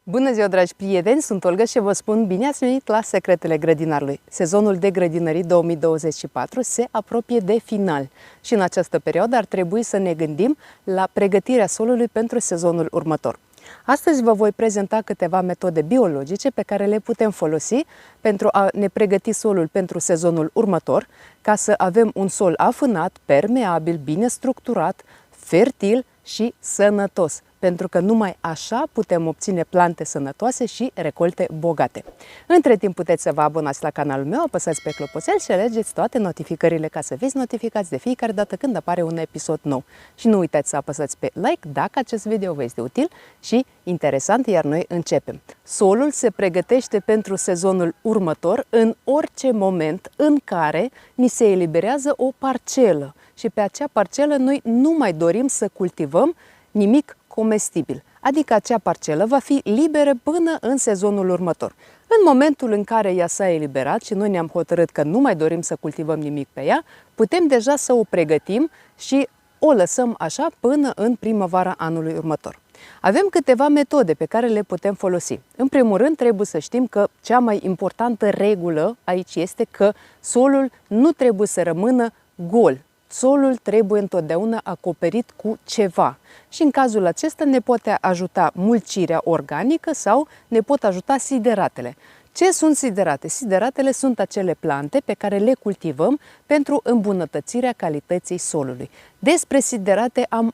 Bună ziua, dragi prieteni! Sunt Olga și vă spun bine ați venit la Secretele Grădinarului. Sezonul de grădinării 2024 se apropie de final și în această perioadă ar trebui să ne gândim la pregătirea solului pentru sezonul următor. Astăzi vă voi prezenta câteva metode biologice pe care le putem folosi pentru a ne pregăti solul pentru sezonul următor, ca să avem un sol afânat, permeabil, bine structurat, fertil și sănătos, pentru că numai așa putem obține plante sănătoase și recolte bogate. Între timp puteți să vă abonați la canalul meu, apăsați pe clopoțel și alegeți toate notificările ca să fiți notificați de fiecare dată când apare un episod nou. Și nu uitați să apăsați pe like dacă acest video vă este util și interesant, iar noi începem. Solul se pregătește pentru sezonul următor în orice moment în care ni se eliberează o parcelă și pe acea parcelă noi nu mai dorim să cultivăm nimic comestibil, adică acea parcelă va fi liberă până în sezonul următor. În momentul în care ea s-a eliberat și noi ne-am hotărât că nu mai dorim să cultivăm nimic pe ea, putem deja să o pregătim și o lăsăm așa până în primăvara anului următor. Avem câteva metode pe care le putem folosi. În primul rând, trebuie să știm că cea mai importantă regulă aici este că solul nu trebuie să rămână gol. Solul trebuie întotdeauna acoperit cu ceva și în cazul acesta ne poate ajuta mulcirea organică sau ne pot ajuta sideratele. Ce sunt siderate? Sideratele sunt acele plante pe care le cultivăm pentru îmbunătățirea calității solului. Despre siderate am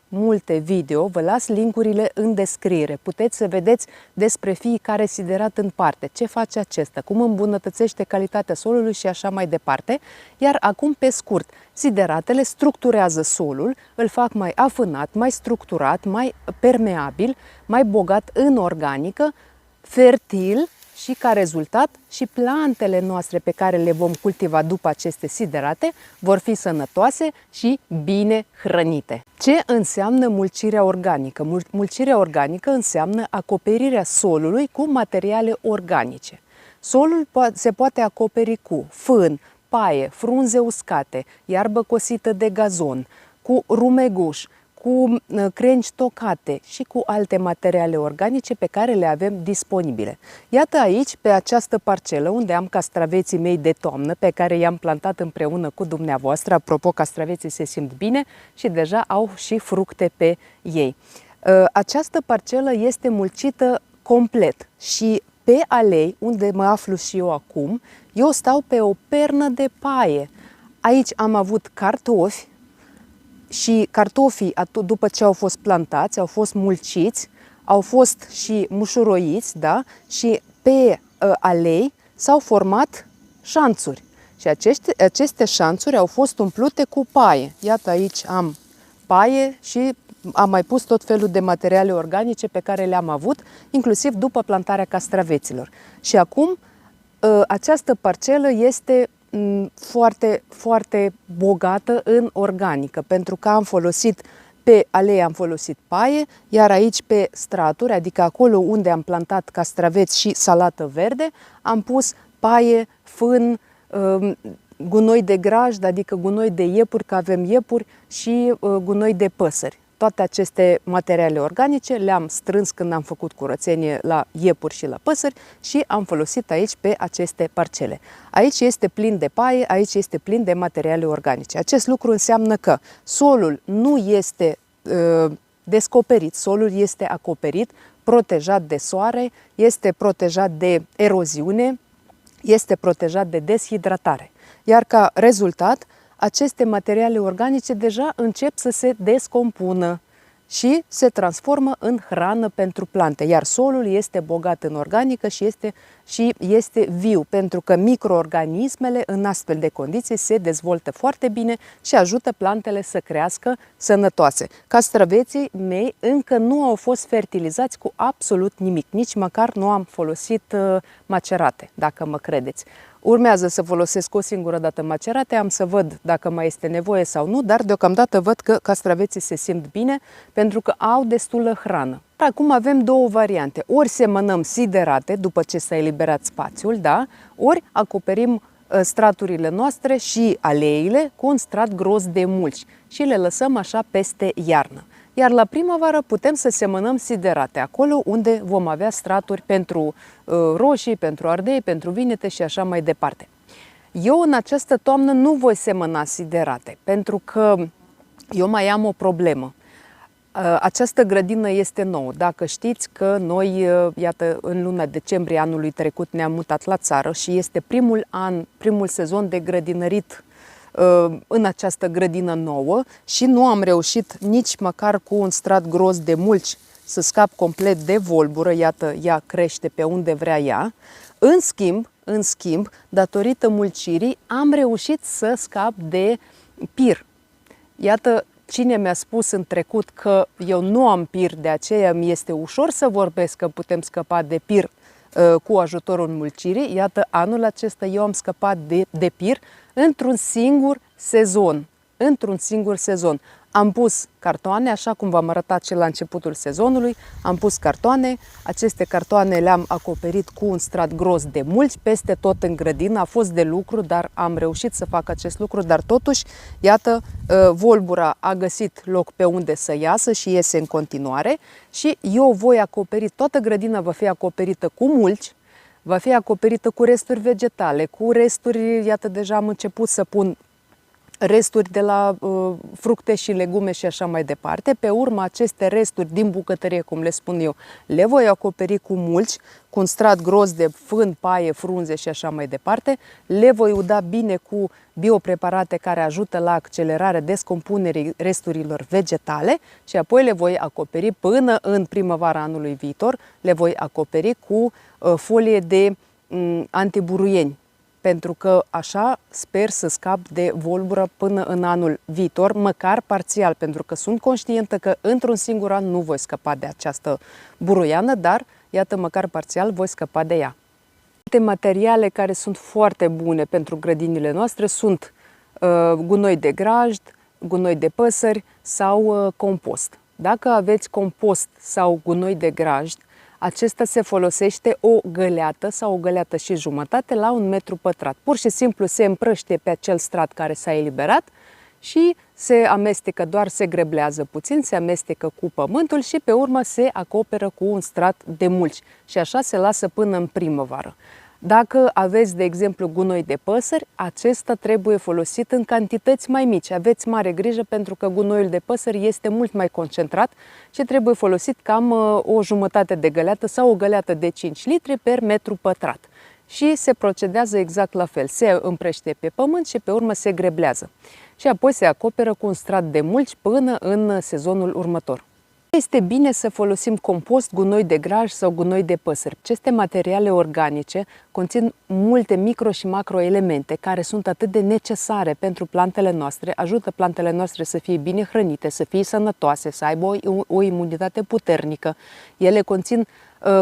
multe video, vă las linkurile în descriere. Puteți să vedeți despre fiecare siderat în parte, ce face acesta, cum îmbunătățește calitatea solului și așa mai departe. Iar acum, pe scurt, sideratele structurează solul, îl fac mai afânat, mai structurat, mai permeabil, mai bogat în organică, fertil, și ca rezultat și plantele noastre pe care le vom cultiva după aceste siderate vor fi sănătoase și bine hrănite. Ce înseamnă mulcirea organică? Mulcirea organică înseamnă acoperirea solului cu materiale organice. Solul se poate acoperi cu fân, paie, frunze uscate, iarbă cosită de gazon, cu rumeguș, cu crengi tocate și cu alte materiale organice pe care le avem disponibile. Iată aici, pe această parcelă, unde am castraveții mei de toamnă, pe care i-am plantat împreună cu dumneavoastră. Apropo, castraveții se simt bine și deja au și fructe pe ei. Această parcelă este mulcită complet și pe alei, unde mă aflu și eu acum, eu stau pe o pernă de paie. Aici am avut cartofi, și cartofii, după ce au fost plantați, au fost mulciți, au fost și mușuroiți, da? Și pe alei s-au format șanțuri. Și aceste șanțuri au fost umplute cu paie. Iată, aici am paie și am mai pus tot felul de materiale organice pe care le-am avut, inclusiv după plantarea castraveților. Și acum această parcelă este foarte bogată în organică, pentru că am folosit pe alei am folosit paie, iar aici pe straturi, adică acolo unde am plantat castraveți și salată verde, am pus paie, fân, gunoi de grajd, adică gunoi de iepuri, că avem iepuri, și gunoi de păsări. Toate aceste materiale organice le-am strâns când am făcut curățenie la iepuri și la păsări și am folosit aici pe aceste parcele. Aici este plin de paie, aici este plin de materiale organice. Acest lucru înseamnă că solul nu este descoperit, solul este acoperit, protejat de soare, este protejat de eroziune, este protejat de deshidratare. Iar ca rezultat, aceste materiale organice deja încep să se descompună și se transformă în hrană pentru plante, iar solul este bogat în organică și este viu, pentru că microorganismele în astfel de condiții se dezvoltă foarte bine și ajută plantele să crească sănătoase. Castraveții mei încă nu au fost fertilizați cu absolut nimic, nici măcar nu am folosit macerate, dacă mă credeți. Urmează să folosesc o singură dată macerate, am să văd dacă mai este nevoie sau nu, dar deocamdată văd că castraveții se simt bine pentru că au destulă hrană. Acum avem două variante. Ori semănăm siderate după ce s-a eliberat spațiul, da? Ori acoperim straturile noastre și aleile cu un strat gros de mulci și le lăsăm așa peste iarnă. Iar la primăvară putem să semănăm siderate, acolo unde vom avea straturi pentru roșii, pentru ardei, pentru vinete și așa mai departe. Eu în această toamnă nu voi semăna siderate, pentru că eu mai am o problemă. Această grădină este nouă. Dacă știți că noi, iată, în luna decembrie anului trecut ne-am mutat la țară și este primul sezon de grădinărit în această grădină nouă și nu am reușit nici măcar cu un strat gros de mulci să scap complet de volbură, iată, ea crește pe unde vrea ea. În schimb, datorită mulcirii, am reușit să scap de pir. Iată, cine mi-a spus în trecut că eu nu am pir, de aceea mi este ușor să vorbesc că putem scăpa de pir cu ajutorul mulcirii. Iată, anul acesta eu am scăpat de pir într-un singur sezon. Am pus cartoane, așa cum v-am arătat și la începutul sezonului, am pus cartoane, aceste cartoane le-am acoperit cu un strat gros de mulți peste tot în grădină, a fost de lucru, dar am reușit să fac acest lucru, dar totuși, iată, volbura a găsit loc pe unde să iasă și iese în continuare și eu voi acoperi, toată grădina va fi acoperită cu mulci, va fi acoperită cu resturi vegetale, cu resturi, iată, deja am început să pun resturi de la fructe și legume și așa mai departe. Pe urmă, aceste resturi din bucătărie, cum le spun eu, le voi acoperi cu mulci, cu un strat gros de fân, paie, frunze și așa mai departe. Le voi uda bine cu biopreparate care ajută la accelerarea descompunerii resturilor vegetale și apoi le voi acoperi până în primăvara anului viitor, le voi acoperi cu folie de antiburuieni. Pentru că așa sper să scap de volbură până în anul viitor, măcar parțial, pentru că sunt conștientă că într-un singur an nu voi scăpa de această buruiană, dar iată, măcar parțial voi scăpa de ea. Alte materiale care sunt foarte bune pentru grădinile noastre sunt gunoi de grajd, gunoi de păsări sau compost. Dacă aveți compost sau gunoi de grajd, acesta se folosește o găleată sau o găleată și jumătate la 1 metru pătrat. Pur și simplu se împrăștie pe acel strat care s-a eliberat și se amestecă, doar se greblează puțin, se amestecă cu pământul și pe urmă se acoperă cu un strat de mulci și așa se lasă până în primăvară. Dacă aveți, de exemplu, gunoi de păsări, acesta trebuie folosit în cantități mai mici. Aveți mare grijă pentru că gunoiul de păsări este mult mai concentrat și trebuie folosit cam o jumătate de găleată sau o găleată de 5 litri per metru pătrat. Și se procedează exact la fel. Se împrăște pe pământ și pe urmă se greblează. Și apoi se acoperă cu un strat de mulci până în sezonul următor. Este bine să folosim compost, gunoi de graj sau gunoi de păsări. Aceste materiale organice conțin multe micro și macroelemente care sunt atât de necesare pentru plantele noastre, ajută plantele noastre să fie bine hrănite, să fie sănătoase, să aibă o imunitate puternică. Ele conțin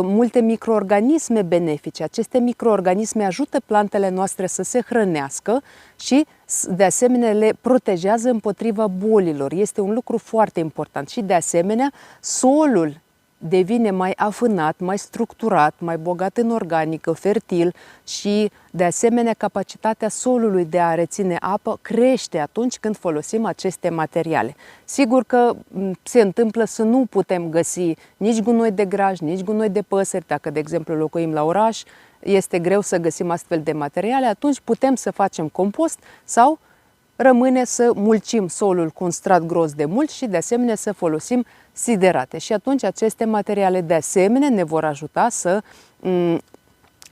multe microorganisme benefice. Aceste microorganisme ajută plantele noastre să se hrănească și de asemenea le protejează împotriva bolilor. Este un lucru foarte important și de asemenea solul devine mai afânat, mai structurat, mai bogat în organică, fertil și de asemenea capacitatea solului de a reține apă crește atunci când folosim aceste materiale. Sigur că se întâmplă să nu putem găsi nici gunoi de graj, nici gunoi de păsări, dacă de exemplu locuim la oraș, este greu să găsim astfel de materiale, atunci putem să facem compost sau rămâne să mulcim solul cu un strat gros de mulci și de asemenea să folosim siderate. Și atunci aceste materiale de asemenea ne vor ajuta să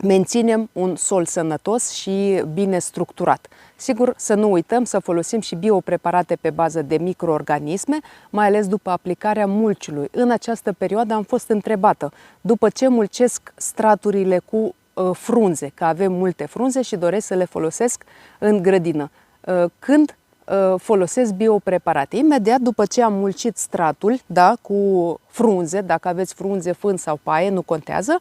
menținem un sol sănătos și bine structurat. Sigur, să nu uităm să folosim și biopreparate pe bază de microorganisme, mai ales după aplicarea mulciului. În această perioadă am fost întrebată, după ce mulcesc straturile cu frunze, că avem multe frunze și doresc să le folosesc în grădină. Când folosesc biopreparate? Imediat după ce am mulcit stratul, da, cu frunze, dacă aveți frunze, fân sau paie, nu contează,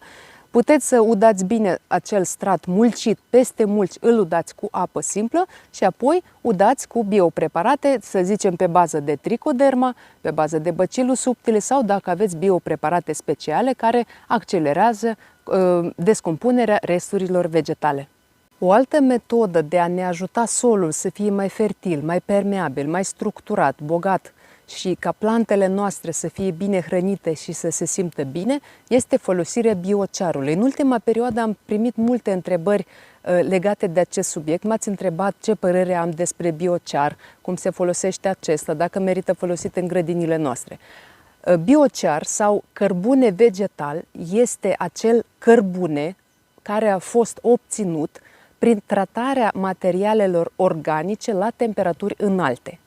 puteți să udați bine acel strat mulcit peste mulci, îl udați cu apă simplă și apoi udați cu biopreparate, să zicem pe bază de tricoderma, pe bază de bacillus subtile sau dacă aveți biopreparate speciale care accelerează descompunerea resturilor vegetale. O altă metodă de a ne ajuta solul să fie mai fertil, mai permeabil, mai structurat, bogat și ca plantele noastre să fie bine hrănite și să se simtă bine, este folosirea biocearului. În ultima perioadă am primit multe întrebări legate de acest subiect. M-ați întrebat ce părere am despre biocear, cum se folosește acesta, dacă merită folosit în grădinile noastre. Biocear sau cărbune vegetal este acel cărbune care a fost obținut prin tratarea materialelor organice la temperaturi înalte.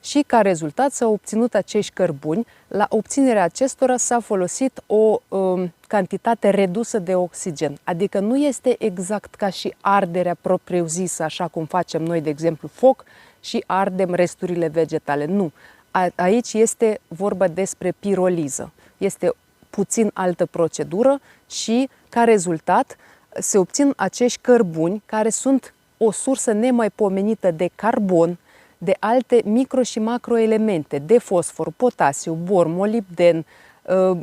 Și ca rezultat s-au obținut acești cărbuni. La obținerea acestora s-a folosit o cantitate redusă de oxigen. Adică nu este exact ca și arderea propriu-zisă, așa cum facem noi, de exemplu, foc și ardem resturile vegetale. Nu. Aici este vorba despre piroliză. Este puțin altă procedură și ca rezultat se obțin acești cărbuni care sunt o sursă nemaipomenită de carbon, de alte micro și macroelemente, de fosfor, potasiu, bor, molibden,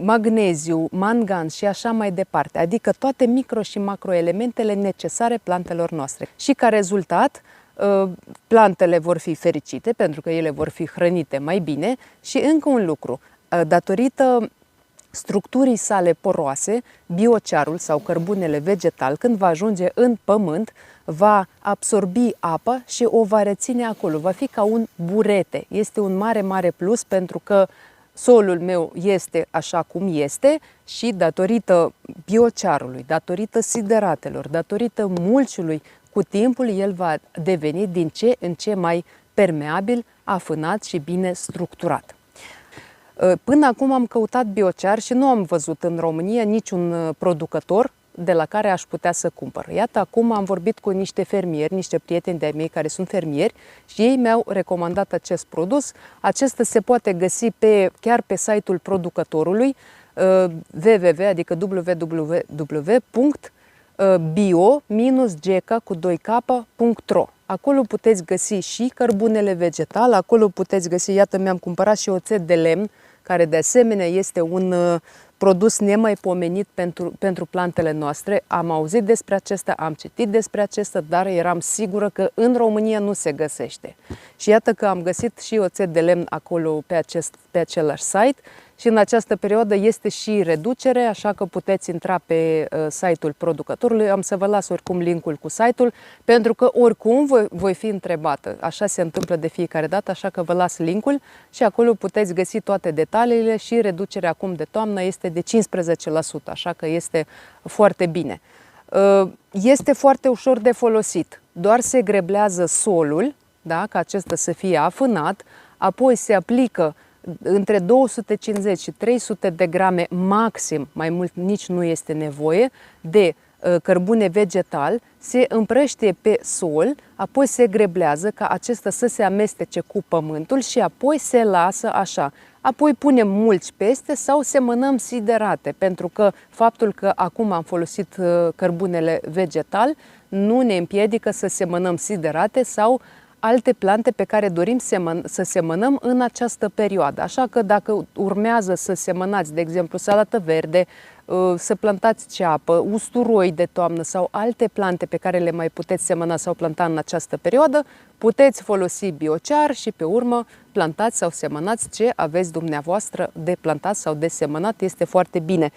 magneziu, mangan și așa mai departe, adică toate micro și macroelementele necesare plantelor noastre. Și ca rezultat, plantele vor fi fericite pentru că ele vor fi hrănite mai bine și încă un lucru, datorită structurii sale poroase, biocearul sau cărbunele vegetal, când va ajunge în pământ, va absorbi apă și o va reține acolo. Va fi ca un burete. Este un mare, mare plus pentru că solul meu este așa cum este și datorită biocearului, datorită sideratelor, datorită mulciului, cu timpul el va deveni din ce în ce mai permeabil, afânat și bine structurat. Până acum am căutat biocear și nu am văzut în România niciun producător de la care aș putea să cumpăr. Iată, acum am vorbit cu niște fermieri, niște prieteni de-ai mei care sunt fermieri și ei mi-au recomandat acest produs. Acesta se poate găsi chiar pe site-ul producătorului www, adică www.bio-geca.ro. Acolo puteți găsi și cărbunele vegetal, acolo puteți găsi, iată, mi-am cumpărat și oțet de lemn, care de asemenea este un produs nemaipomenit pentru plantele noastre. Am auzit despre acesta, am citit despre acesta, dar eram sigură că în România nu se găsește. Și iată că am găsit și oțet de lemn acolo pe același site și în această perioadă este și reducere, așa că puteți intra pe site-ul producătorului. Am să vă las oricum linkul cu site-ul, pentru că oricum voi fi întrebată. Așa se întâmplă de fiecare dată, așa că vă las linkul și acolo puteți găsi toate detaliile și reducerea acum de toamnă este de 15%, așa că este foarte bine. Este foarte ușor de folosit, doar se greblează solul, da, ca acesta să fie afânat, apoi se aplică între 250 și 300 de grame maxim, mai mult nici nu este nevoie, de cărbune vegetal, se împrăștie pe sol, apoi se greblează ca acesta să se amestece cu pământul și apoi se lasă așa. Apoi punem mulți peste sau semănăm siderate, pentru că faptul că acum am folosit cărbunele vegetal nu ne împiedică să semănăm siderate sau alte plante pe care dorim să semănăm în această perioadă. Așa că dacă urmează să semănați, de exemplu, salată verde, să plantați ceapă, usturoi de toamnă sau alte plante pe care le mai puteți semăna sau planta în această perioadă, puteți folosi biocear și pe urmă plantați sau semănați ce aveți dumneavoastră de plantat sau de semănat. Este foarte bine.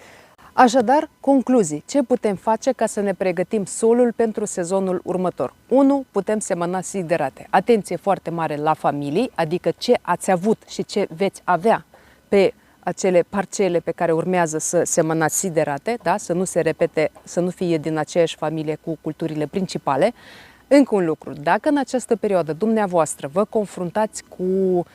Așadar, concluzii. Ce putem face ca să ne pregătim solul pentru sezonul următor? 1. Putem semăna siderate. Atenție foarte mare la familii, adică ce ați avut și ce veți avea pe acele parcele pe care urmează să semănați siderate, da? Să nu se repete, să nu fie din aceeași familie cu culturile principale. Încă un lucru, dacă în această perioadă dumneavoastră vă confruntați cu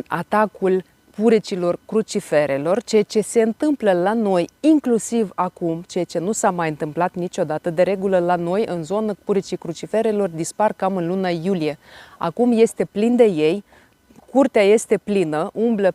atacul purecilor cruciferelor, ceea ce se întâmplă la noi, inclusiv acum, ceea ce nu s-a mai întâmplat niciodată, de regulă la noi, în zonă, purecii cruciferelor dispar cam în luna iulie. Acum este plin de ei, curtea este plină, umblă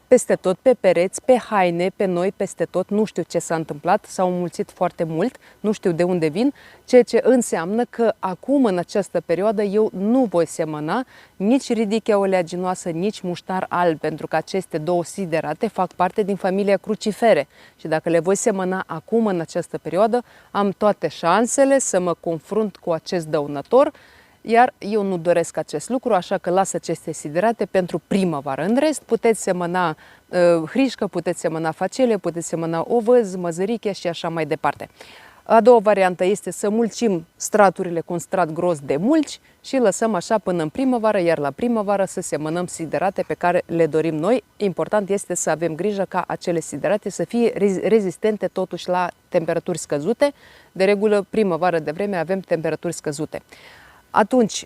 peste tot, pe pereți, pe haine, pe noi, peste tot. Nu știu ce s-a întâmplat, s-au înmulțit foarte mult, nu știu de unde vin, ceea ce înseamnă că acum, în această perioadă, eu nu voi semăna nici ridichea oleaginoasă, nici muștar alb, pentru că aceste două siderate fac parte din familia crucifere. Și dacă le voi semăna acum, în această perioadă, am toate șansele să mă confrunt cu acest dăunător iar eu nu doresc acest lucru, așa că las aceste siderate pentru primăvară. În rest, puteți semăna hrișcă, puteți semăna facele, puteți semăna ovăz, măzăriche și așa mai departe. A doua variantă este să mulcim straturile cu un strat gros de mulci și lăsăm așa până în primăvară, iar la primăvară să semănăm siderate pe care le dorim noi. Important este să avem grijă ca acele siderate să fie rezistente totuși la temperaturi scăzute. De regulă, primăvară de vreme avem temperaturi scăzute. Atunci,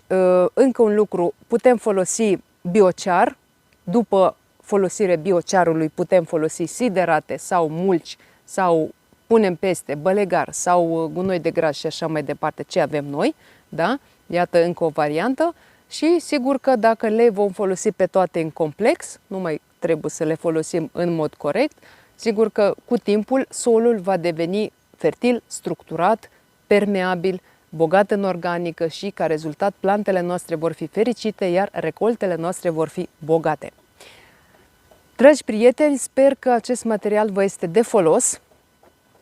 încă un lucru, putem folosi biocear. După folosirea biocearului putem folosi siderate sau mulci sau punem peste bălegar sau gunoi de gras și așa mai departe ce avem noi, da? Iată încă o variantă și sigur că dacă le vom folosi pe toate în complex, nu mai trebuie să le folosim în mod corect, sigur că cu timpul solul va deveni fertil, structurat, permeabil, bogat în organică și ca rezultat plantele noastre vor fi fericite, iar recoltele noastre vor fi bogate. Dragi prieteni, sper că acest material vă este de folos.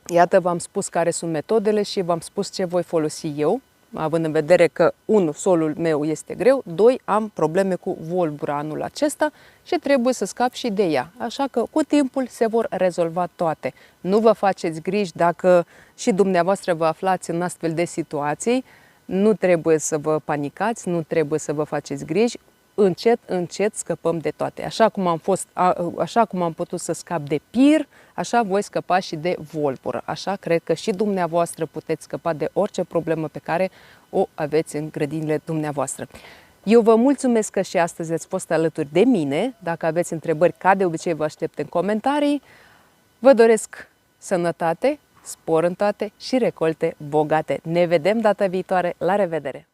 Iată, v-am spus care sunt metodele și v-am spus ce voi folosi eu, având în vedere că, 1, solul meu este greu, 2, am probleme cu volbura anul acesta și trebuie să scap și de ea. Așa că cu timpul se vor rezolva toate. Nu vă faceți griji dacă și dumneavoastră vă aflați în astfel de situații, nu trebuie să vă panicați, nu trebuie să vă faceți griji. Încet, încet scăpăm de toate. Așa cum am putut să scap de pir, așa voi scăpa și de volbură. Așa cred că și dumneavoastră puteți scăpa de orice problemă pe care o aveți în grădinile dumneavoastră. Eu vă mulțumesc că și astăzi ați fost alături de mine. Dacă aveți întrebări, ca de obicei, vă aștept în comentarii. Vă doresc sănătate, spor în toate și recolte bogate. Ne vedem data viitoare. La revedere!